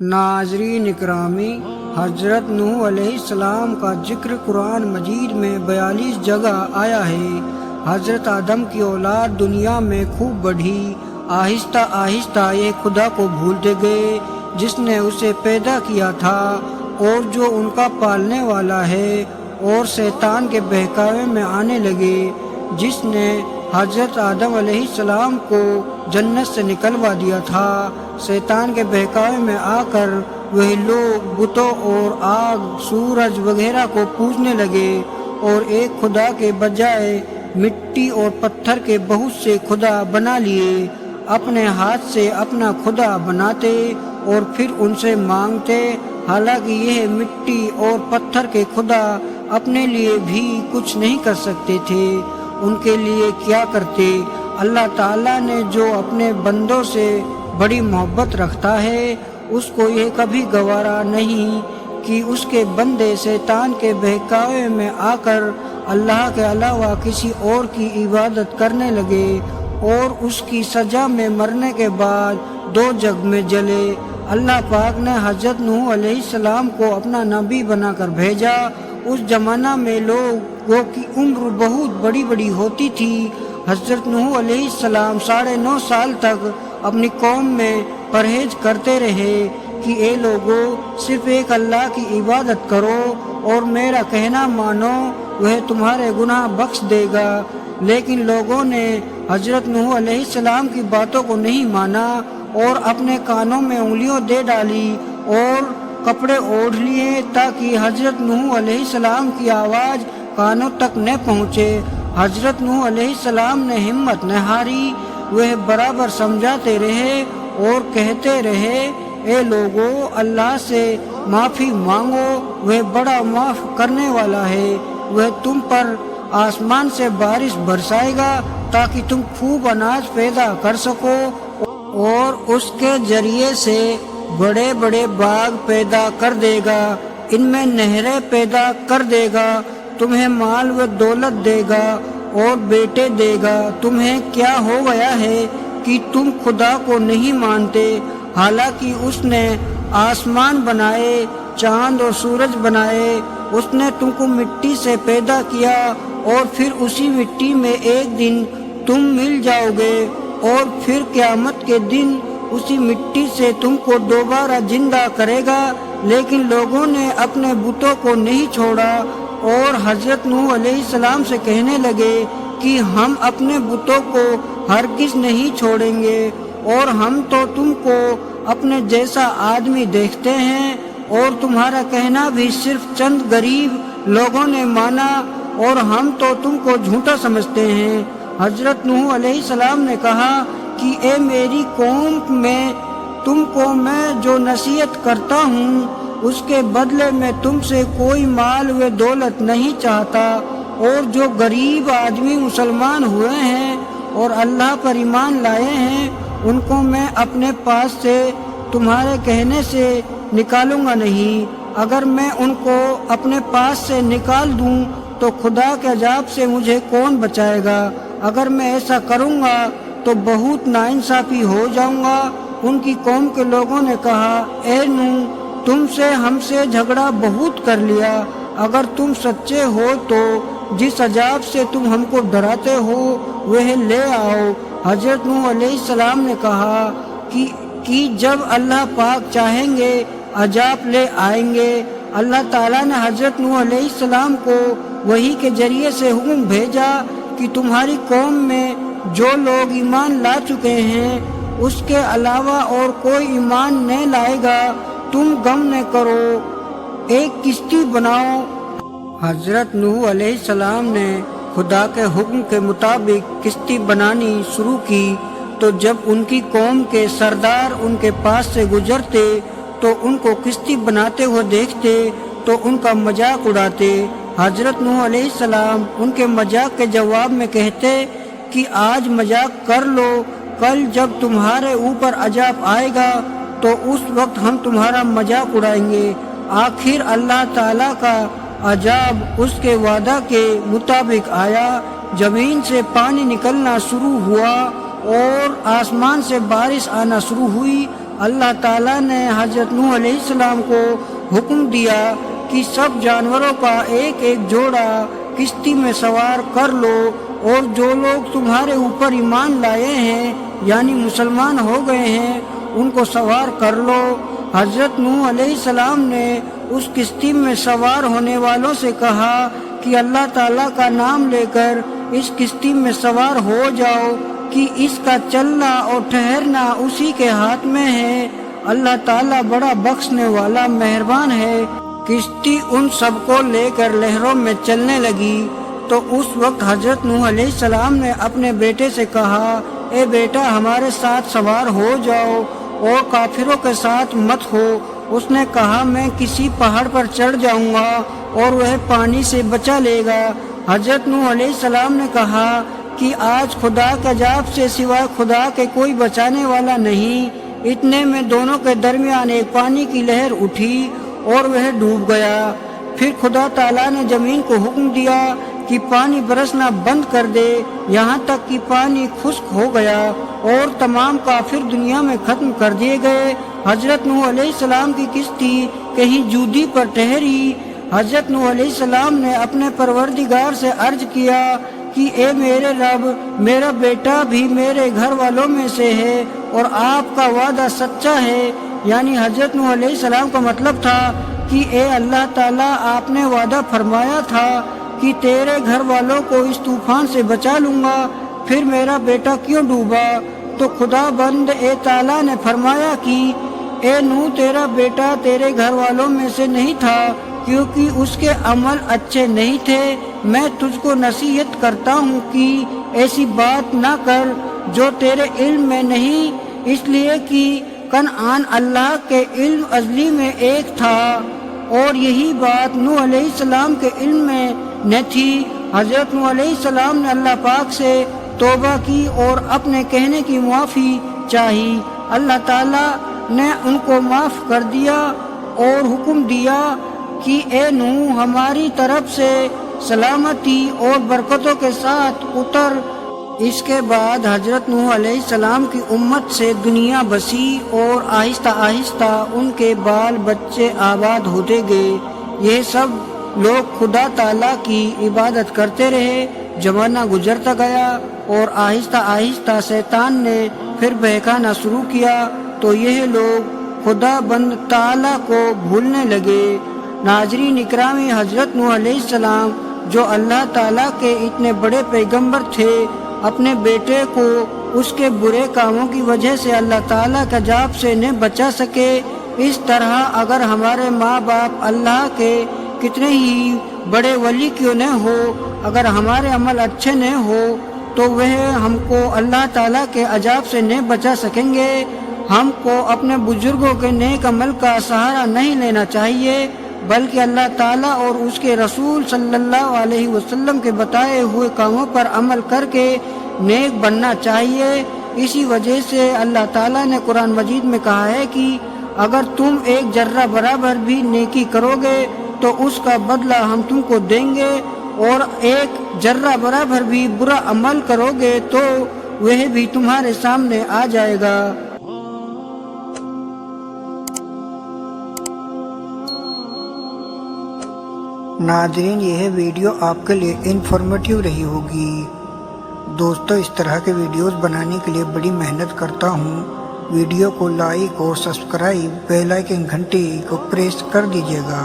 ناظرین اکرامی، حضرت نوح علیہ السلام کا ذکر قرآن مجید میں 42 جگہ آیا ہے۔ حضرت آدم کی اولاد دنیا میں خوب بڑھی، آہستہ آہستہ یہ خدا کو بھولتے گئے جس نے اسے پیدا کیا تھا اور جو ان کا پالنے والا ہے، اور شیطان کے بہکاوے میں آنے لگے جس نے حضرت آدم علیہ السلام کو جنت سے نکلوا دیا تھا۔ شیطان کے بہکاوے میں آ کر وہی لوگ بتوں اور آگ، سورج وغیرہ کو پوجنے لگے اور ایک خدا کے بجائے مٹی اور پتھر کے بہت سے خدا بنا لیے۔ اپنے ہاتھ سے اپنا خدا بناتے اور پھر ان سے مانگتے، حالانکہ یہ مٹی اور پتھر کے خدا اپنے لیے بھی کچھ نہیں کر سکتے تھے۔ ان کے لیے کیا کرتے؟ اللہ تعالیٰ نے جو اپنے بندوں سے بڑی محبت رکھتا ہے، اس کو یہ کبھی گوارا نہیں کہ اس کے بندے شیطان کے بہکاوے میں آ کر اللہ کے علاوہ کسی اور کی عبادت کرنے لگے اور اس کی سزا میں مرنے کے بعد دوزخ میں جلے۔ اللہ پاک نے حضرت نوح علیہ السلام کو اپنا نبی بنا کر بھیجا۔ اس زمانہ میں لوگوں کی عمر بہت بڑی بڑی ہوتی تھی۔ حضرت نوح علیہ السلام 9.5 سال تک اپنی قوم میں پرہیز کرتے رہے کہ اے لوگو، صرف ایک اللہ کی عبادت کرو اور میرا کہنا مانو، وہ تمہارے گناہ بخش دے گا۔ لیکن لوگوں نے حضرت نوح علیہ السلام کی باتوں کو نہیں مانا اور اپنے کانوں میں انگلیاں دے ڈالی اور کپڑے اوڑھ لیے تاکہ حضرت نوح علیہ السلام کی آواز کانوں تک نہ پہنچے۔ حضرت نوح علیہ السلام نے ہمت نہ ہاری، وہ برابر سمجھاتے رہے اور کہتے رہے، اے لوگو، اللہ سے معافی مانگو، وہ بڑا معاف کرنے والا ہے۔ وہ تم پر آسمان سے بارش برسائے گا تاکہ تم خوب اناج پیدا کر سکو اور اس کے ذریعے سے بڑے بڑے باغ پیدا کر دے گا، ان میں نہریں پیدا کر دے گا، تمہیں مال و دولت دے گا اور بیٹے دے گا۔ تمہیں کیا ہو گیا ہے کہ تم خدا کو نہیں مانتے، حالانکہ اس نے آسمان بنائے، چاند اور سورج بنائے، اس نے تم کو مٹی سے پیدا کیا اور پھر اسی مٹی میں ایک دن تم مل جاؤ گے اور پھر قیامت کے دن اسی مٹی سے تم کو دوبارہ زندہ کرے گا۔ لیکن لوگوں نے اپنے بتوں کو نہیں چھوڑا اور حضرت نوح علیہ السلام سے کہنے لگے کہ ہم اپنے بتوں کو ہرگز نہیں چھوڑیں گے اور ہم تو تم کو اپنے جیسا آدمی دیکھتے ہیں اور تمہارا کہنا بھی صرف چند غریب لوگوں نے مانا اور ہم تو تم کو جھوٹا سمجھتے ہیں۔ حضرت نوح علیہ السلام نے کہا کہ اے میری قوم، میں تم کو میں جو نصیحت کرتا ہوں اس کے بدلے میں تم سے کوئی مال و دولت نہیں چاہتا، اور جو غریب آدمی مسلمان ہوئے ہیں اور اللہ پر ایمان لائے ہیں ان کو میں اپنے پاس سے تمہارے کہنے سے نکالوں گا نہیں۔ اگر میں ان کو اپنے پاس سے نکال دوں تو خدا کے عذاب سے مجھے کون بچائے گا؟ اگر میں ایسا کروں گا تو بہت ناانصافی ہو جاؤں گا۔ ان کی قوم کے لوگوں نے کہا، اے نوح، تم سے ہم سے جھگڑا بہت کر لیا، اگر تم سچے ہو تو جس عذاب سے تم ہم کو ڈراتے ہو وہ لے آؤ۔ حضرت نوح علیہ السلام نے کہا کہ جب اللہ پاک چاہیں گے عذاب لے آئیں گے۔ اللہ تعالیٰ نے حضرت نوح علیہ السلام کو وحی کے ذریعے سے حکم بھیجا کہ تمہاری قوم میں جو لوگ ایمان لا چکے ہیں اس کے علاوہ اور کوئی ایمان نہیں لائے گا، تم غم نہ کرو، ایک کشتی بناؤ۔ حضرت نوح علیہ السلام نے خدا کے حکم کے مطابق کشتی بنانی شروع کی، تو جب ان کی قوم کے سردار ان کے پاس سے گزرتے تو ان کو کشتی بناتے ہوئے دیکھتے تو ان کا مذاق اڑاتے۔ حضرت نوح علیہ السلام ان کے مذاق کے جواب میں کہتے کہ آج مذاق کر لو، کل جب تمہارے اوپر عذاب آئے گا تو اس وقت ہم تمہارا مذاق اڑائیں گے۔ آخر اللہ تعالیٰ کا عذاب اس کے وعدہ کے مطابق آیا، زمین سے پانی نکلنا شروع ہوا اور آسمان سے بارش آنا شروع ہوئی۔ اللہ تعالیٰ نے حضرت نوح علیہ السلام کو حکم دیا کہ سب جانوروں کا ایک ایک جوڑا کشتی میں سوار کر لو، اور جو لوگ تمہارے اوپر ایمان لائے ہیں یعنی مسلمان ہو گئے ہیں ان کو سوار کر لو۔ حضرت نوح علیہ السلام نے اس کشتی میں سوار ہونے والوں سے کہا کہ اللہ تعالیٰ کا نام لے کر اس کشتی میں سوار ہو جاؤ کہ اس کا چلنا اور ٹھہرنا اسی کے ہاتھ میں ہے، اللہ تعالیٰ بڑا بخشنے والا مہربان ہے۔ کشتی ان سب کو لے کر لہروں میں چلنے لگی تو اس وقت حضرت نوح علیہ السلام نے اپنے بیٹے سے کہا، اے بیٹا ہمارے ساتھ سوار ہو جاؤ اور کافروں کے ساتھ مت ہو۔ اس نے کہا میں کسی پہاڑ پر چڑھ جاؤں گا اور وہ پانی سے بچا لے گا۔ حضرت نوح علیہ السلام نے کہا کہ آج خدا کے عذاب سے سوائے خدا کے کوئی بچانے والا نہیں۔ اتنے میں دونوں کے درمیان ایک پانی کی لہر اٹھی اور وہ ڈوب گیا۔ پھر خدا تعالیٰ نے زمین کو حکم دیا کہ پانی برسنا بند کر دے یہاں تک کہ پانی خشک ہو گیا اور تمام کافر دنیا میں ختم کر دیے گئے۔ حضرت نوح علیہ السلام کی کشتی کہیں جودی پر ٹھہری۔ حضرت نوح علیہ السلام نے اپنے پروردگار سے عرض کیا کہ اے میرے رب، میرا بیٹا بھی میرے گھر والوں میں سے ہے اور آپ کا وعدہ سچا ہے۔ یعنی حضرت نوح علیہ السلام کا مطلب تھا کہ اے اللہ تعالیٰ، آپ نے وعدہ فرمایا تھا کہ تیرے گھر والوں کو اس طوفان سے بچا لوں گا، پھر میرا بیٹا کیوں ڈوبا؟ تو خدا بند اے تعالیٰ نے فرمایا کہ اے نوح، تیرا بیٹا تیرے گھر والوں میں سے نہیں تھا کیونکہ اس کے عمل اچھے نہیں تھے۔ میں تجھ کو نصیحت کرتا ہوں کہ ایسی بات نہ کر جو تیرے علم میں نہیں، اس لیے کہ کنعان اللہ کے علم ازلی میں ایک تھا اور یہی بات نوح علیہ السلام کے علم میں نہ تھی۔ حضرت نوح علیہ السلام نے اللہ پاک سے توبہ کی اور اپنے کہنے کی معافی چاہی۔ اللہ تعالیٰ نے ان کو معاف کر دیا اور حکم دیا کہ اے نوح، ہماری طرف سے سلامتی اور برکتوں کے ساتھ اتر۔ اس کے بعد حضرت نوح علیہ السلام کی امت سے دنیا بسی اور آہستہ آہستہ ان کے بال بچے آباد ہوتے گئے۔ یہ سب لوگ خدا تعالیٰ کی عبادت کرتے رہے۔ زمانہ گزرتا گیا اور آہستہ آہستہ شیطان نے پھر بہکانا شروع کیا تو یہ لوگ خدا بند تعالیٰ کو بھولنے لگے۔ ناظرین اکرامی، حضرت نوح علیہ السلام جو اللہ تعالیٰ کے اتنے بڑے پیغمبر تھے، اپنے بیٹے کو اس کے برے کاموں کی وجہ سے اللہ تعالیٰ کے عذاب سے نہ بچا سکے۔ اس طرح اگر ہمارے ماں باپ اللہ کے کتنے ہی بڑے ولی کیوں نہ ہو، اگر ہمارے عمل اچھے نہ ہو تو وہ ہم کو اللہ تعالیٰ کے عذاب سے نہ بچا سکیں گے۔ ہم کو اپنے بزرگوں کے نیک عمل کا سہارا نہیں لینا چاہیے بلکہ اللہ تعالیٰ اور اس کے رسول صلی اللہ علیہ وسلم کے بتائے ہوئے کاموں پر عمل کر کے نیک بننا چاہیے۔ اسی وجہ سے اللہ تعالیٰ نے قرآن مجید میں کہا ہے کہ اگر تم ایک ذرہ برابر بھی نیکی کرو گے تو اس کا بدلہ ہم تم کو دیں گے، اور ایک ذرہ برابر بھی برا عمل کرو گے تو وہ بھی تمہارے سامنے آ جائے گا۔ ناظرین، یہ ویڈیو آپ کے لیے انفارمیٹیو رہی ہوگی۔ دوستو، اس طرح کے ویڈیوز بنانے کے لیے بڑی محنت کرتا ہوں۔ ویڈیو کو لائک اور سبسکرائب، بیل آئیکن گھنٹی کو پریس کر دیجیے گا۔